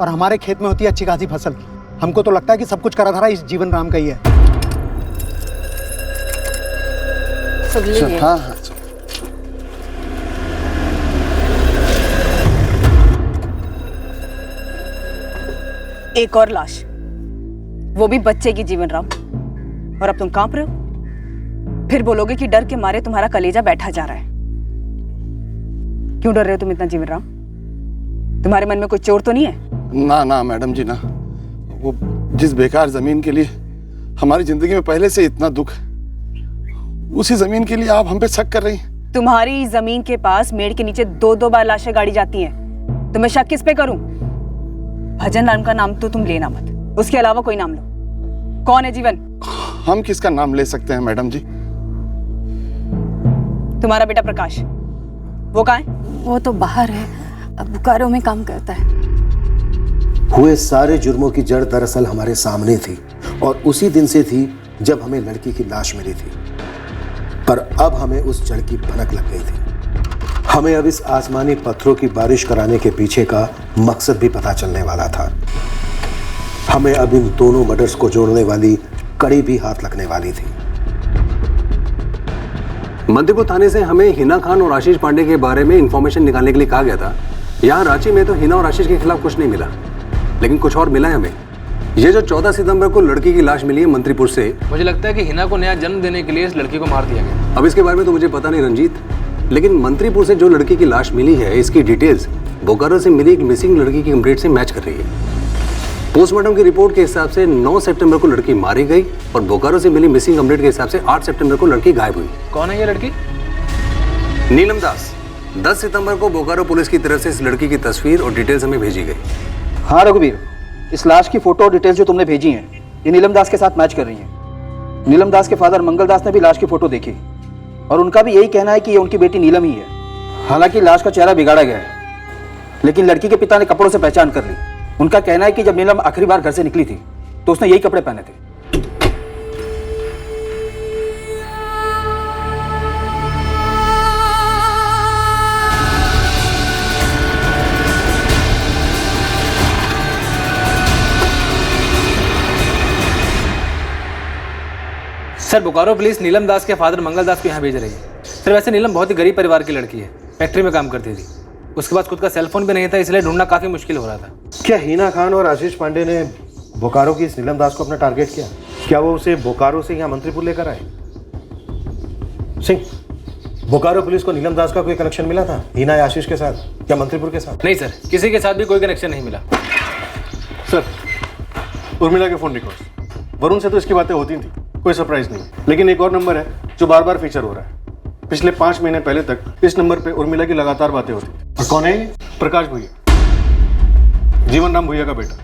और हमारे खेत में होती है अच्छी खासी फसल। हमको तो लगता है कि सब कुछ करा धरा इस जीवन राम का ही है। हाँ हाँ, एक और लाश, वो भी बच्चे की जीवन राम। और अब तुम कांप रहे हो? फिर बोलोगे कि डर के मारे तुम्हारा कलेजा बैठा जा रहा है। क्यों डर रहे हो तुम इतना जीवन राम? तुम्हारे मन में कोई चोट तो नहीं है? ना ना मैडम जी ना, वो जिस बेकार जमीन के लिए हमारी जिंदगी में पहले से इतना दुख, उसी जमीन के लिए आप हम पे शक कर रही हैं। तुम्हारी जमीन के पास मेड़ के नीचे 2-2 बार लाशें गाड़ी जाती हैं। तुम्हें शक किस पे करूं? भजन राम का नाम तो तुम लेना मत, उसके अलावा कोई नाम लो। कौन है जीवन? हम किसका नाम ले सकते हैं मैडम जी? तुम्हारा बेटा प्रकाश, वो कहाँ है? वो तो बाहर है, बोकारो में काम करता है। हुए सारे जुर्मों की जड़ दरअसल हमारे सामने थी, और उसी दिन से थी जब हमें लड़की की लाश मिली थी। पर अब हमें उस जड़ की भनक लग गई थी। हमें अब इस आसमानी पत्थरों की बारिश कराने के पीछे का मकसद भी पता चलने वाला था। हमें अब इन दोनों मर्डर्स को जोड़ने वाली कड़ी भी हाथ लगने वाली थी। मध्यपुर थाने से हमें हिना खान और आशीष पांडे के बारे में इंफॉर्मेशन निकालने के लिए कहा गया था। यहाँ रांची में तो हिना और आशीष के खिलाफ कुछ नहीं मिला, लेकिन कुछ और मिला है हमें। ये जो 14 सितंबर को लड़की की लाश मिली है मंत्रीपुर से, मुझे लगता है कि हिना को नया जन्म देने के लिए इस लड़की को मार दिया गया। अब इसके बारे में तो मुझे पता नहीं रंजीत, लेकिन मंत्रीपुर से जो लड़की की लाश मिली है, इसकी डिटेल्स बोकारो से मिली एक मिसिंग लड़की की कंप्लेंट से मैच कर रही है। पोस्टमार्टम की रिपोर्ट के हिसाब से 9 सितंबर को लड़की मारी गई और बोकारो से मिली मिसिंग कंप्लेंट के हिसाब से 8 सितंबर को लड़की गायब हुई। कौन है ये लड़की? नीलम दास। 10 सितंबर को बोकारो पुलिस की तरफ से इस लड़की की तस्वीर और डिटेल्स हमें भेजी गई। हाँ रघुवीर, इस लाश की फोटो और डिटेल्स जो तुमने भेजी हैं ये नीलम दास के साथ मैच कर रही हैं। नीलम दास के फादर मंगल दास ने भी लाश की फोटो देखी और उनका भी यही कहना है कि ये उनकी बेटी नीलम ही है। हालांकि लाश का चेहरा बिगाड़ा गया है, लेकिन लड़की के पिता ने कपड़ों से पहचान कर ली। उनका कहना है कि जब नीलम आखिरी बार घर से निकली थी तो उसने यही कपड़े पहने थे। सर बोकारो पुलिस नीलम दास के फादर मंगल दास को यहाँ भेज रही है। सर वैसे नीलम बहुत ही गरीब परिवार की लड़की है, फैक्ट्री में काम करती थी। उसके पास खुद का सेलफोन भी नहीं था, इसलिए ढूंढना काफी मुश्किल हो रहा था। क्या हिना खान और आशीष पांडे ने बोकारो की इस नीलम दास को अपना टारगेट किया? क्या वो उसे बोकारो से यहाँ मंत्रीपुर लेकर आए? सिंह, बोकारो पुलिस को नीलम दास का कोई कनेक्शन मिला था हिना या आशीष के साथ या मंत्रीपुर के साथ? नहीं सर, किसी के साथ भी कोई कनेक्शन नहीं मिला। सर, उर्मिला के फोन रिकॉर्ड्स, वरुण से तो इसकी बातें होती थी, कोई सरप्राइज नहीं। लेकिन एक और नंबर है जो बार बार फीचर हो रहा है। पिछले 5 महीने पहले तक इस नंबर पे उर्मिला की लगातार बातें होती थी। और कौन है ये? प्रकाश भुइया, जीवन राम भुइया का बेटा।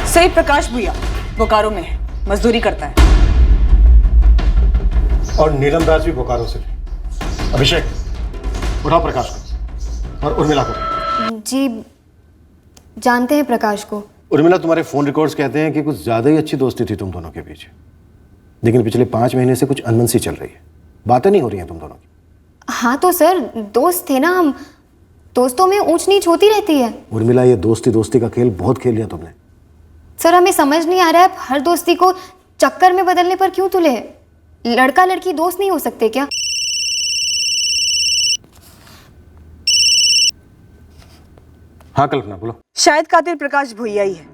सही, प्रकाश भुइया बोकारो में है, मजदूरी करता है। और नीलम दास भी बोकारो से थी। अभिषेक, उठाओ प्रकाश को और उर्मिला को। जी जानते हैं प्रकाश को। उर्मिला, तुम्हारे फोन रिकॉर्ड्स कहते हैं कि कुछ ज्यादा ही अच्छी दोस्ती थी तुम दोनों के बीच, लेकिन पिछले 5 महीने से कुछ अनबन सी चल रही है, बातें नहीं हो रही हैं तुम दोनों की। हाँ तो सर दोस्त थे ना हम, दोस्तों में ऊंच नीच होती रहती है। उर्मिला, ये दोस्ती का खेल बहुत खेल लिया तुमने। सर हमें समझ नहीं आ रहा है हर दोस्ती को चक्कर में बदलने पर क्यों तुले हैं? लड़का लड़की दोस्त नहीं हो सकते क्या? हाँ कल्पना, बोलो। शायद कातिल प्रकाश भुइया ही है।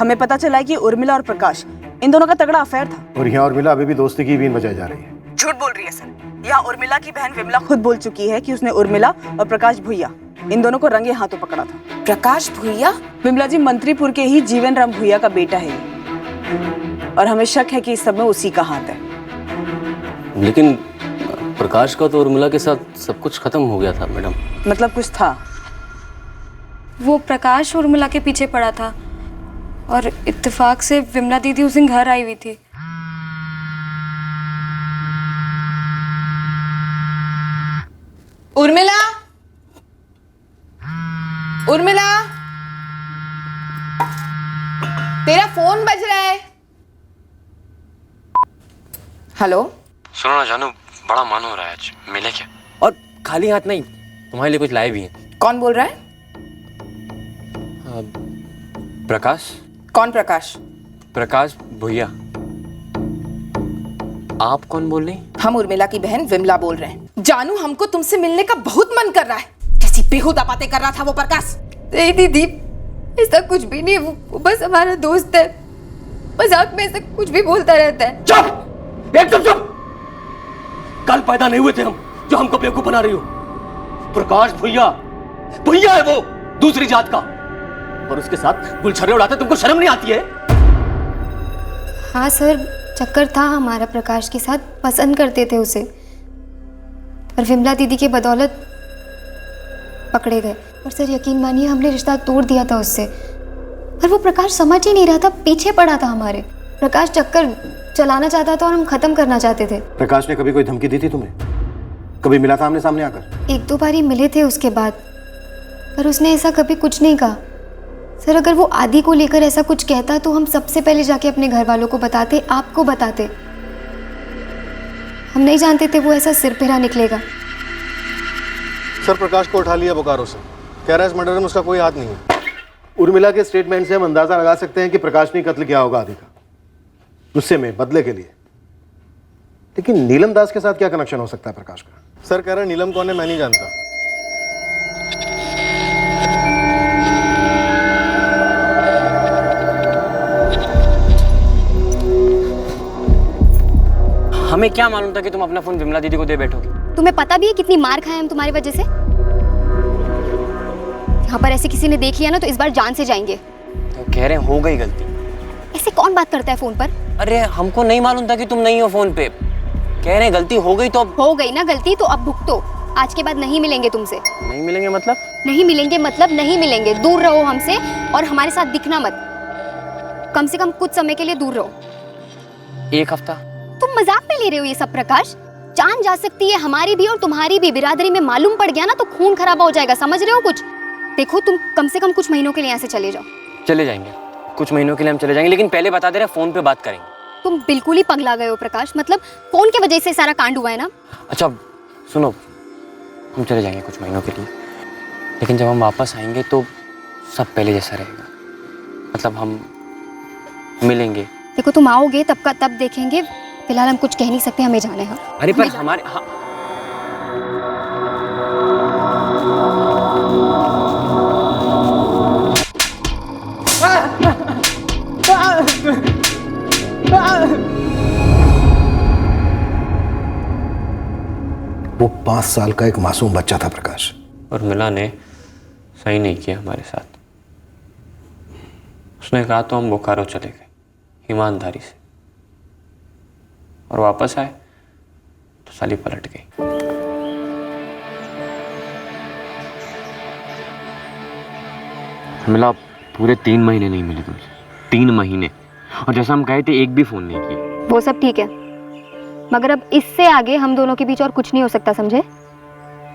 हमें पता चला है कि उर्मिला और प्रकाश, इन दोनों का तगड़ा अफेयर था। और यहाँ उर्मिला अभी भी दोस्ती की बीन बजाई जा रही है। झूठ बोल रही है सर। यहाँ उर्मिला की बहन विमला खुद बोल चुकी है कि उसने उर्मिला और प्रकाश भुइया इन दोनों को रंगे हाथों पकड़ा था। प्रकाश भुइया? विमला जी, मंत्रीपुर के ही जीवन राम भुइया का बेटा है ये। और हमें शक है कि इस सब में उसी का हाथ है। लेकिन प्रकाश का तो उर्मिला के साथ सब कुछ खत्म हो गया था मैडम। मतलब कुछ था? वो प्रकाश उर्मिला के पीछे पड़ा था और इत्तेफाक से विमला दीदी उस दिन घर आई हुई थी। उर्मिला, उर्मिला, तेरा फोन बज रहा है। हेलो, सुनो ना जानू, बड़ा मन हो रहा है आज, मिले क्या? और खाली हाथ नहीं, तुम्हारे लिए कुछ लाए भी हैं। कौन बोल रहा है? प्रकाश। कौन प्रकाश? प्रकाश भुइया। आप कौन बोल रही? हम उर्मिला की बहन विमला बोल रहे हैं। जानू, हमको तुमसे मिलने का बहुत मन कर रहा है। कैसी बेहुदा बातें कर रहा था वो प्रकाश। नहीं दीदी, ऐसा कुछ भी नहीं, वो बस हमारा दोस्त है। मजाक में ऐसा कुछ भी बोलता रहता है। चुप, एकदम चुप। कल पैदा नहीं हुए थे हम जो हमको बेवकूफ बना रही हो। प्रकाश भुइया, भुइया है वो, दूसरी जात का, और उसके साथ गुलछर्रे उड़ाते तुमको शर्म नहीं आती है? हाँ सर, चक्कर था हमारा प्रकाश के साथ, पसंद करते थे उसे, और विमला दीदी के बदौलत पकड़े गए। और सर यकीन मानिए हमने रिश्ता तोड़ दिया था उससे, और वो प्रकाश समझ ही नहीं रहा था, पीछे पड़ा था हमारे। प्रकाश चक्कर चलाना चाहता था और हम खत्म करना चाहते थे। प्रकाश ने कभी कोई धमकी दी थी तुम्हें? कभी मिला था आमने सामने आकर? 1-2 बार ही मिले थे उसके बाद, पर उसने ऐसा कभी कुछ नहीं कहा। सर अगर वो आदि को लेकर ऐसा कुछ कहता तो हम सबसे पहले जाके अपने घर वालों को बताते, आपको बताते। हम नहीं जानते थे वो ऐसा सिरफिरा निकलेगा। सर, प्रकाश को उठा लिया बोकारो से, कह रहा है इस मर्डर में उसका कोई हाथ नहीं है। उर्मिला के स्टेटमेंट से हम अंदाजा लगा सकते हैं कि प्रकाश ने कत्ल किया होगा आदि का, गुस्से में, बदले के लिए। लेकिन नीलम दास के साथ क्या कनेक्शन हो सकता है प्रकाश का? सर कह रहा है नीलम कौन है मैं नहीं जानता। हमें क्या मालूम था कि तुम अपना फोन विमला दीदी को दे बैठोगे? तुम्हें पता भी है कितनी मार खाए हम तुम्हारी वजह से? यहाँ पर ऐसे किसी ने देख लिया ना तो इस बार जान से जाएंगे। तो कह रहे हैं हो गई गलती। ऐसे कौन बात करता है फोन पर? अरे हमको नहीं मालूम था कि तुम नहीं हो फोन पे। कह रहे हैं गलती हो गई तो अब हो गई ना गलती, तो अब भुगतो। आज के बाद नहीं मिलेंगे तुमसे। नहीं मिलेंगे मतलब? नहीं मिलेंगे मतलब नहीं मिलेंगे। दूर रहो हमसे और हमारे साथ दिखना मत। कम से कम कुछ समय के लिए दूर रहो। 1 हफ्ता? तुम मजाक में ले रहे हो ये सब प्रकाश? जान जा सकती है हमारी भी और तुम्हारी भी। बिरादरी में मालूम पड़ गया ना तो खून खराबा हो जाएगा, समझ रहे हो कुछ? देखो तुम कम से कम कुछ महीनों के लिए यहाँ से चले जाओ। चले जाएंगे, कुछ महीनों के लिए हम चले जाएंगे, लेकिन पहले बता दे रहे फोन पे बात करेंगे। तुम बिल्कुल ही पगला गए हो प्रकाश। मतलब फोन की वजह से सारा कांड हुआ है ना। अच्छा सुनो, हम चले जाएंगे कुछ महीनों के लिए, लेकिन जब हम वापस आएंगे तो सब पहले जैसा रहेगा। मतलब हम मिलेंगे। देखो तुम आओगे तब का तब देखेंगे, फिलहाल हम कुछ कह नहीं सकते, हमें जाना है। अरे पर हमारे वो 5 साल का एक मासूम बच्चा था प्रकाश। उर्मिला ने सही नहीं किया हमारे साथ। उसने कहा तो हम बोकारो चले गए ईमानदारी से, और वापस आए तो साली पलट गई। उर्मिला पूरे 3 महीने नहीं मिले तुमसे, 3 महीने, और जैसा हम गए थे एक भी फोन नहीं किया। वो सब ठीक है, मगर अब इससे आगे हम दोनों के बीच और कुछ नहीं हो सकता, समझे?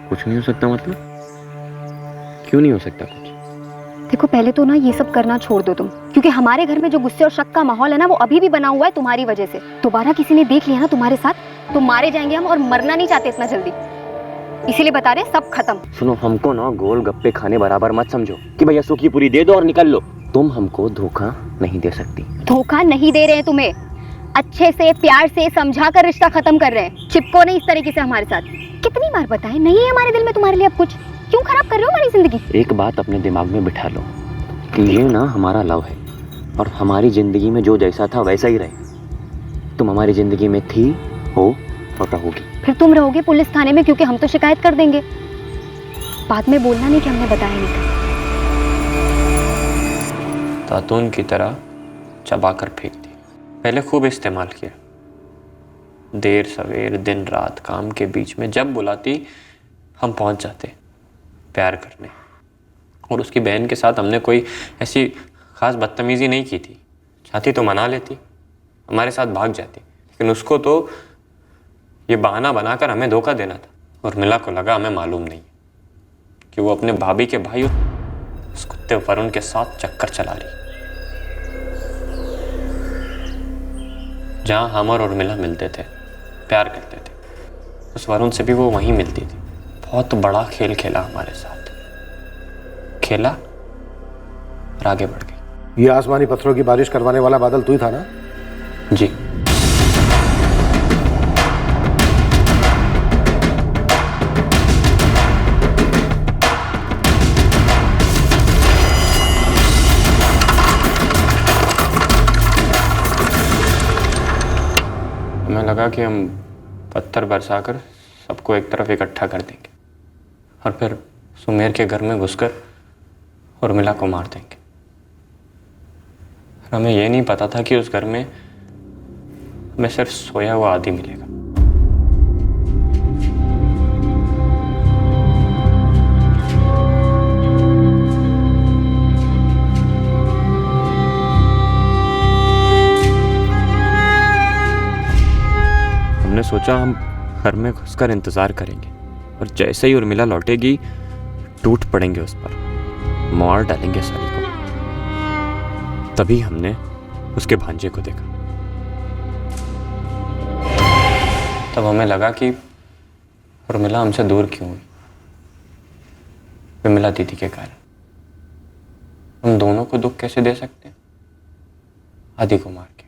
कुछ नहीं हो सकता मतलब? क्यों नहीं हो सकता कुछ? देखो पहले तो ना ये सब करना छोड़ दो तुम, क्योंकि हमारे घर में जो गुस्से और शक का माहौल है ना वो अभी भी बना हुआ है तुम्हारी वजह से। दोबारा किसी ने देख लिया ना तुम्हारे साथ तो मारे जाएंगे हम, और मरना नहीं चाहते इतना जल्दी, इसीलिए बता रहे सब खत्म। सुनो, हमको ना गोल गप्पे खाने बराबर मत समझो कि भैया सूखी पूरी दे दो और निकल लो। तुम हमको धोखा नहीं दे सकती। धोखा नहीं दे रहे हैं तुम्हें, अच्छे से प्यार से समझा कर रिश्ता खत्म कर रहे हैं। चिपको नहीं इस तरीके से हमारे साथ। कितनी बार बताएं, नहीं है हमारे दिल में तुम्हारे लिए अब कुछ। क्यों खराब कर रहे हो हमारी जिंदगी? एक बात अपने दिमाग में बिठा लो कि ये ना हमारा लव है, और हमारी जिंदगी में जो जैसा था वैसा ही रहे। तुम हमारी जिंदगी में थी, हो और रहोगी। फिर तुम रहोगे पुलिस थाने में, क्योंकि हम तो शिकायत कर देंगे। बाद में बोलना नहीं कि हमने बताया नहीं था। तातून की तरह चबा कर फेंक दी। पहले खूब इस्तेमाल किया, देर सवेर दिन रात काम के बीच में जब बुलाती हम पहुंच जाते प्यार करने। और उसकी बहन के साथ हमने कोई ऐसी खास बदतमीजी नहीं की थी। चाहती तो मना लेती, हमारे साथ भाग जाती, लेकिन उसको तो ये बहाना बनाकर हमें धोखा देना था। और मिला को लगा हमें मालूम नहीं कि वो अपने भाभी के भाई उस कुत्ते वरुण के साथ चक्कर चला रही। जहाँ हम और उर्मिला मिलते थे, प्यार करते थे, उस वरुण से भी वो वहीं मिलती थी। बहुत बड़ा खेल खेला हमारे साथ, खेला और आगे बढ़ गई। ये आसमानी पत्थरों की बारिश करवाने वाला बादल तू ही था ना? जी। हमें लगा कि हम पत्थर बरसाकर सबको एक तरफ इकट्ठा कर देंगे और फिर सुमेर के घर में घुसकर उर्मिला को मार देंगे। हमें यह नहीं पता था कि उस घर में हमें सिर्फ सोया हुआ आदि मिलेगा। हमने सोचा हम घर में घुसकर इंतजार करेंगे और जैसे ही उर्मिला लौटेगी टूट पड़ेंगे उस पर, मार डालेंगे साली को। तभी हमने उसके भांजे को देखा। तब हमें लगा कि उर्मिला हमसे दूर क्यों हुई। उर्मिला दीदी के कारण। हम दोनों को दुख कैसे दे सकते हैं आदि को मार के?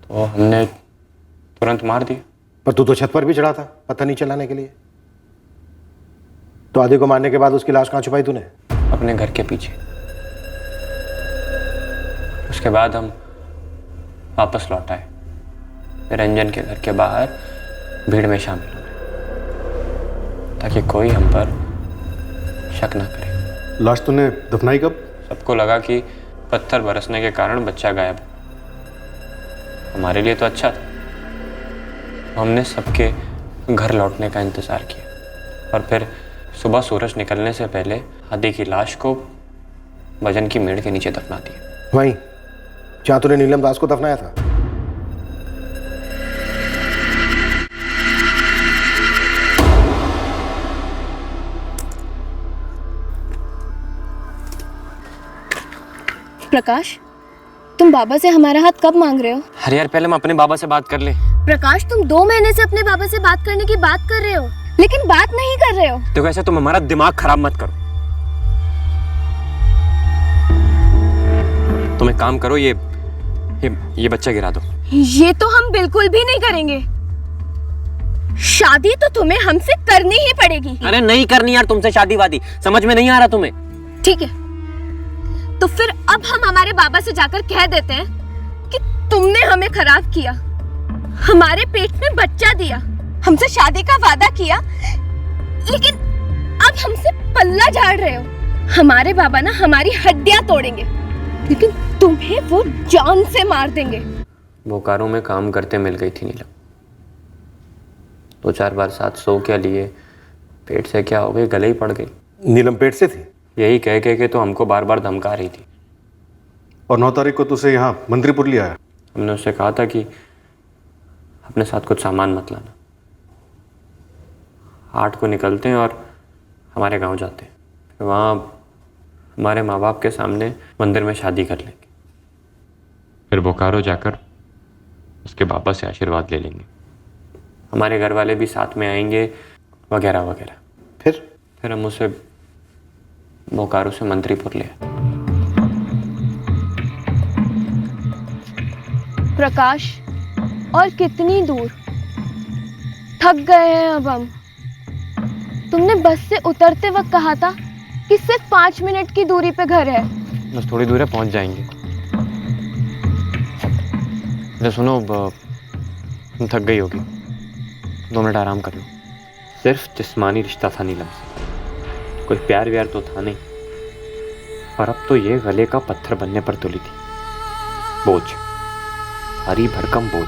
तो हमने तुरंत मार दिया। पर तू तो छत पर भी चढ़ा था पत्थर नीचे लाने के लिए। तो आदि को मारने के बाद उसकी लाश कहाँ छुपाई तूने? अपने घर के पीछे। उसके बाद हम वापस लौट आए, रंजन के घर के बाहर भीड़ में शामिल हुए ताकि कोई हम पर शक ना करे। लाश तूने दफनाई कब? सबको लगा कि पत्थर बरसने के कारण बच्चा गायब। हमारे लिए तो अच्छा था। हमने सबके घर लौटने का इंतज़ार किया और फिर सुबह सूरज निकलने से पहले आदि की लाश को भजन की मेड़ के नीचे दफना दिया। वहीं जहां तूने नीलम दास को दफनाया था। प्रकाश, तुम बाबा से हमारा हाथ कब मांग रहे हो? अरे यार, पहले हम अपने बाबा से बात कर ले। प्रकाश, तुम 2 महीने से अपने बाबा से बात करने की बात कर रहे हो, लेकिन बात नहीं कर रहे हो। देखो, ऐसे तुम हमारा दिमाग खराब मत करो। तुम एक काम करो, ये बच्चा गिरा दो। ये तो हम बिल्कुल भी नहीं करेंगे। शादी तो तुम्हें हमसे करनी ही पड़ेगी। अरे नहीं करनी यार तुमसे शादी वादी, समझ में नहीं आ रहा तुम्हें? ठीक है, तो फिर अब हम हमारे बाबा से जाकर कह देते हैं कि तुमने हमें खराब किया, हमारे पेट में बच्चा दिया, हमसे शादी का वादा किया, लेकिन अब हमसे पल्ला झाड़ रहे हो। हमारे बाबा ना हमारी हड्डियां तोड़ेंगे, लेकिन तुम्हें वो जान से मार देंगे। बोकारो में काम करते मिल गई थी नीलम। 2-4 बार साथ सो क्या लिए, पेट से क्या हो गई, गले ही पड़ गई। नीलम पेट से थी? यही कह के तो हमको बार बार धमका रही थी। और 9 तारीख को तो उसे यहाँ मंत्रीपुर ले आया। हमने उससे कहा था कि अपने साथ कुछ सामान मत लाना। 8 को निकलते हैं और हमारे गांव जाते हैं, फिर वहाँ हमारे माँ बाप के सामने मंदिर में शादी कर लेंगे, फिर बोकारो जाकर उसके बाबा से आशीर्वाद ले लेंगे। हमारे घर वाले भी साथ में आएंगे वगैरह वगैरह। फिर हम उसे बोकारो से मंत्रीपुर ले आए। प्रकाश, और कितनी दूर? थक गए हैं अब हम। तुमने बस से उतरते वक्त कहा था कि सिर्फ 5 मिनट की दूरी पे घर है। बस थोड़ी दूर है, पहुंच जाएंगे। अरे सुनो, तुम थक गई होगी, 2 मिनट आराम कर लो। सिर्फ जिस्मानी रिश्ता था नीलम से, कोई प्यार व्यार तो था नहीं। और अब तो ये गले का पत्थर बनने पर तुली थी। बोझ, भारी भरकम बोझ।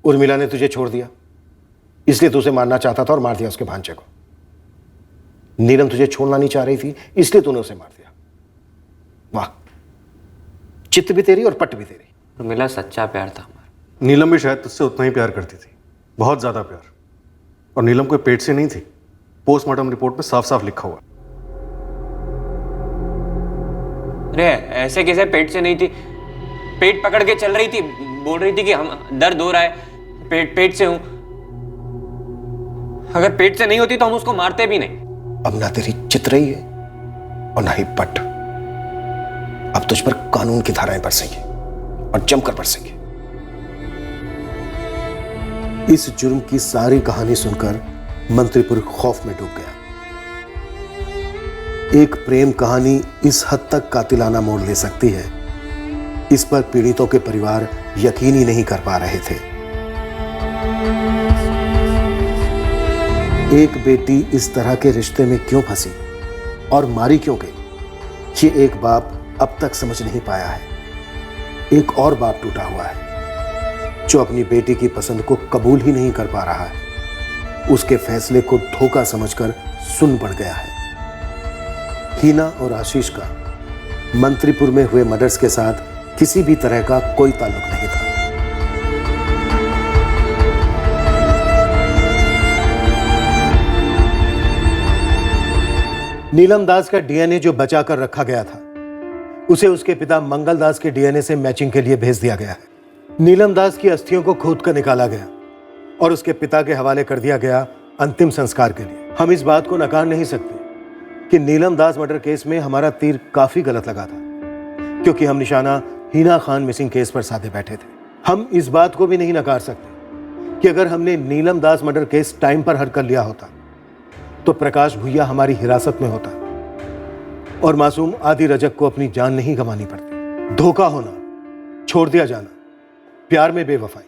उर्मिला ने तुझे छोड़ दिया, इसलिए तू उसे मारना चाहता था और मार दिया उसके भांजे को। नीलम तुझे छोड़ना नहीं चाह रही थी, इसलिए तूने उसे मार दिया। वाह, चित्त भी तेरी और पट भी तेरी। उर्मिला सच्चा प्यार था हमारा। नीलम भी शायद तुझसे उतना ही प्यार करती थी, बहुत ज्यादा प्यार। और नीलम कोई पेट से नहीं थी, पोस्टमार्टम रिपोर्ट में साफ साफ लिखा हुआ। अरे ऐसे कैसे पेट से नहीं थी? पेट पकड़ के चल रही थी, बोल रही थी कि हम दर्द हो रहा है, पेट से हूं। अगर पेट से नहीं होती तो हम उसको मारते भी नहीं। अब ना तेरी चित रही है और ना ही पट। अब तुझ पर कानून की धाराएं बरसेंगी और जमकर बरसेंगी। इस जुर्म की सारी कहानी सुनकर मंत्रीपुर खौफ में डूब गया। एक प्रेम कहानी इस हद तक कातिलाना मोड़ ले सकती है, इस पर पीड़ितों के परिवार यकीन ही नहीं कर पा रहे थे। एक बेटी इस तरह के रिश्ते में क्यों फंसी और मारी क्यों गई, ये एक बाप अब तक समझ नहीं पाया है। एक और बाप टूटा हुआ है जो अपनी बेटी की पसंद को कबूल ही नहीं कर पा रहा है। उसके फैसले को धोखा समझकर सुन बढ़ गया है। हीना और आशीष का मंत्रीपुर में हुए मर्डर्स के साथ किसी भी तरह का कोई ताल्लुक नहीं था। नीलम दास का डीएनए जो बचा कर रखा गया था, उसे उसके पिता मंगल दास के डीएनए से मैचिंग के लिए भेज दिया गया है। नीलम दास की अस्थियों को खोद कर निकाला गया और उसके पिता के हवाले कर दिया गया अंतिम संस्कार के लिए। हम इस बात को नकार नहीं सकते कि नीलम दास मर्डर केस में हमारा तीर काफी गलत लगा था, क्योंकि हम निशाना हीना खान मिसिंग केस पर साधे बैठे थे। हम इस बात को भी नहीं नकार सकते कि अगर हमने नीलम दास मर्डर केस टाइम पर हल कर लिया होता तो प्रकाश भुइया हमारी हिरासत में होता और मासूम आदि रजक को अपनी जान नहीं गंवानी पड़ती। धोखा होना, छोड़ दिया जाना, प्यार में बेवफाई,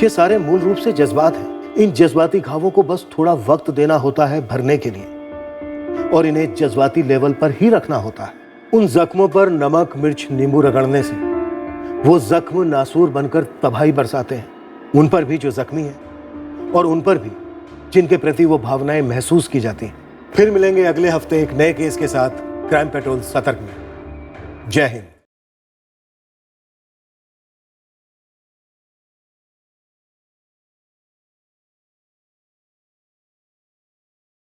ये सारे मूल रूप से जज्बात हैं, इन जज्बाती घावों को बस थोड़ा वक्त देना होता है भरने के लिए, और इन्हें जज्बाती लेवल पर ही रखना होता है। उन जख्मों पर नमक मिर्च नींबू रगड़ने से वो जख्म नासूर बनकर तबाही बरसाते हैं, उन पर भी जो जख्मी हैं और उन पर भी जिनके प्रति वो भावनाएं महसूस की जाती हैं। फिर मिलेंगे अगले हफ्ते एक नए केस के साथ क्राइम पेट्रोल सतर्क में। जय हिंद।